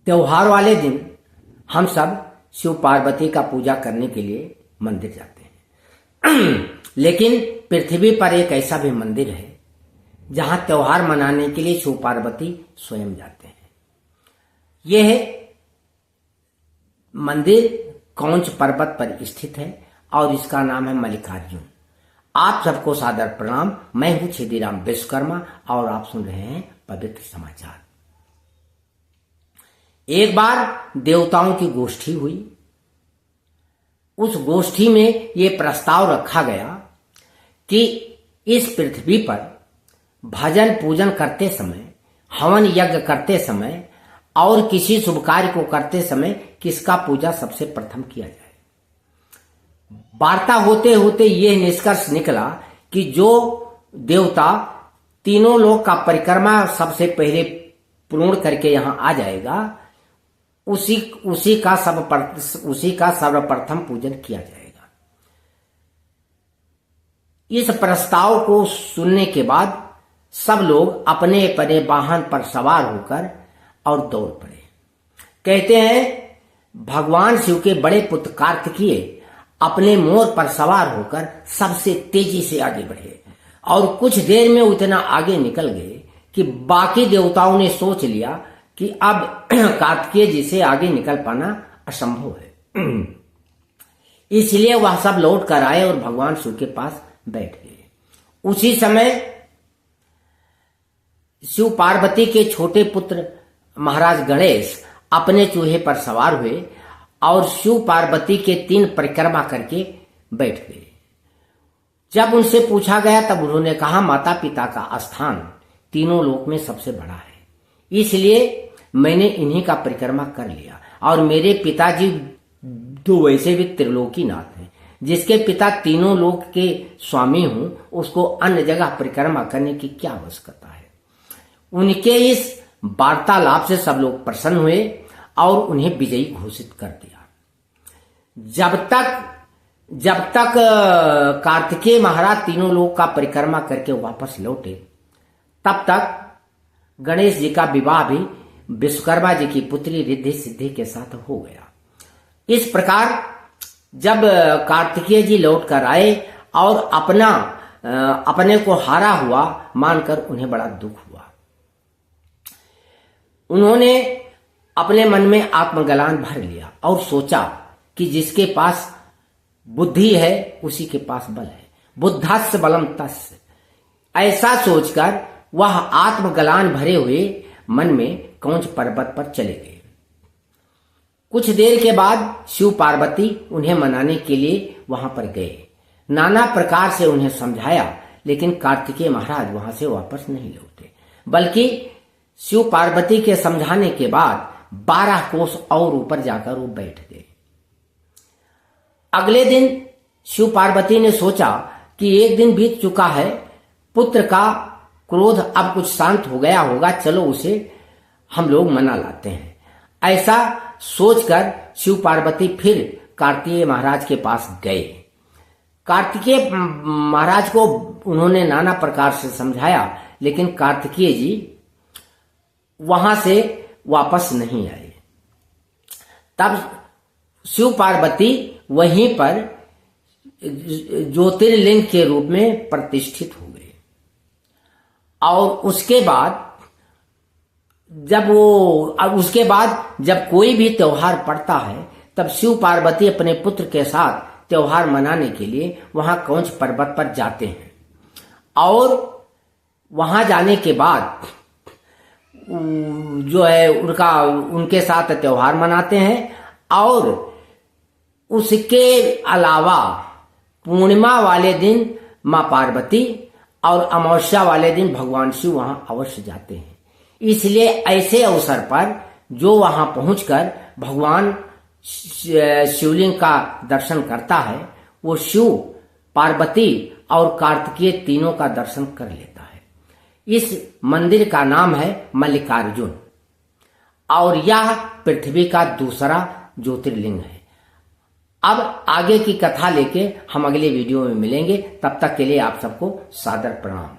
त्योहार वाले दिन हम सब शिव पार्वती का पूजा करने के लिए मंदिर जाते हैं। लेकिन पृथ्वी पर एक ऐसा भी मंदिर है जहां त्योहार मनाने के लिए शिव पार्वती स्वयं जाते हैं। यह मंदिर कौंच पर्वत पर स्थित है और इसका नाम है मल्लिकार्जुन। आप सबको सादर प्रणाम। मैं हूं छेदीराम विश्वकर्मा और आप सुन रहे हैं पवित्र समाचार। एक बार देवताओं की गोष्ठी हुई। उस गोष्ठी में यह प्रस्ताव रखा गया कि इस पृथ्वी पर भजन पूजन करते समय, हवन यज्ञ करते समय और किसी शुभ कार्य को करते समय किसका पूजा सबसे प्रथम किया जाए। वार्ता होते होते यह निष्कर्ष निकला कि जो देवता तीनों लोक का परिक्रमा सबसे पहले पूर्ण करके यहां आ जाएगा उसी का सर्वप्रथम पूजन किया जाएगा। इस प्रस्ताव को सुनने के बाद सब लोग अपने अपने वाहन पर सवार होकर और दौड़ पड़े। कहते हैं भगवान शिव के बड़े पुत्र कार्तिकेय अपने मोर पर सवार होकर सबसे तेजी से आगे बढ़े और कुछ देर में उतना आगे निकल गए कि बाकी देवताओं ने सोच लिया कि अब कार्तिकेय जी से आगे निकल पाना असंभव है। इसलिए वह सब लौट कर आए और भगवान शिव के पास बैठ गए। उसी समय शिव पार्वती के छोटे पुत्र महाराज गणेश अपने चूहे पर सवार हुए और शिव पार्वती के 3 परिक्रमा करके बैठ गए। जब उनसे पूछा गया तब उन्होंने कहा माता पिता का स्थान तीनों लोक में सबसे बड़ा है, इसलिए मैंने इन्हीं का परिक्रमा कर लिया। और मेरे पिताजी तो वैसे भी त्रिलोकीनाथ हैं, जिसके पिता तीनों लोक के स्वामी हूं उसको अन्य जगह परिक्रमा करने की क्या आवश्यकता है। उनके इस वार्तालाप से सब लोग प्रसन्न हुए और उन्हें विजयी घोषित कर दिया। जब तक कार्तिकेय महाराज तीनों लोक का परिक्रमा करके वापस लौटे तब तक गणेश जी का विवाह भी विश्वकर्मा जी की पुत्री रिद्धि सिद्धि के साथ हो गया। इस प्रकार जब कार्तिकेय जी लौट कर आए और अपने को हारा हुआ मानकर उन्हें बड़ा दुख हुआ। उन्होंने अपने मन में आत्मग्लानि भर लिया और सोचा कि जिसके पास बुद्धि है उसी के पास बल है, बुद्धस्य बलम तस्य। ऐसा सोचकर वह आत्मग्लानि भरे हुए मन में कौंच पर्वत पर चले गए। कुछ देर के बाद शिव पार्वती उन्हें मनाने के लिए वहां पर गए। नाना प्रकार से उन्हें समझाया, लेकिन कार्तिकेय महाराज वहां से वापस नहीं लौटे, बल्कि शिव पार्वती के समझाने के बाद 12 कोस और ऊपर जाकर वो बैठ गए। अगले दिन शिव पार्वती ने सोचा कि एक दिन बीत चुका है, पुत्र का क्रोध अब कुछ शांत हो गया होगा, चलो उसे हम लोग मना लाते हैं। ऐसा सोचकर शिव पार्वती फिर कार्तिकेय महाराज के पास गए। कार्तिकेय महाराज को उन्होंने नाना प्रकार से समझाया, लेकिन कार्तिकेय जी वहां से वापस नहीं आए। तब शिव पार्वती वहीं पर ज्योतिर्लिंग के रूप में प्रतिष्ठित हो गए। और उसके बाद जब कोई भी त्योहार पड़ता है तब शिव पार्वती अपने पुत्र के साथ त्योहार मनाने के लिए वहां कौंच पर्वत पर जाते हैं। और वहां जाने के बाद जो है उनके साथ त्योहार मनाते हैं। और उसके अलावा पूर्णिमा वाले दिन मां पार्वती और अमावस्या वाले दिन भगवान शिव वहां अवश्य जाते हैं। इसलिए ऐसे अवसर पर जो वहां पहुंचकर भगवान शिवलिंग का दर्शन करता है वो शिव, पार्वती और कार्तिकेय तीनों का दर्शन कर लेता है। इस मंदिर का नाम है मल्लिकार्जुन और यह पृथ्वी का दूसरा ज्योतिर्लिंग है। अब आगे की कथा लेके हम अगले वीडियो में मिलेंगे। तब तक के लिए आप सबको सादर प्रणाम।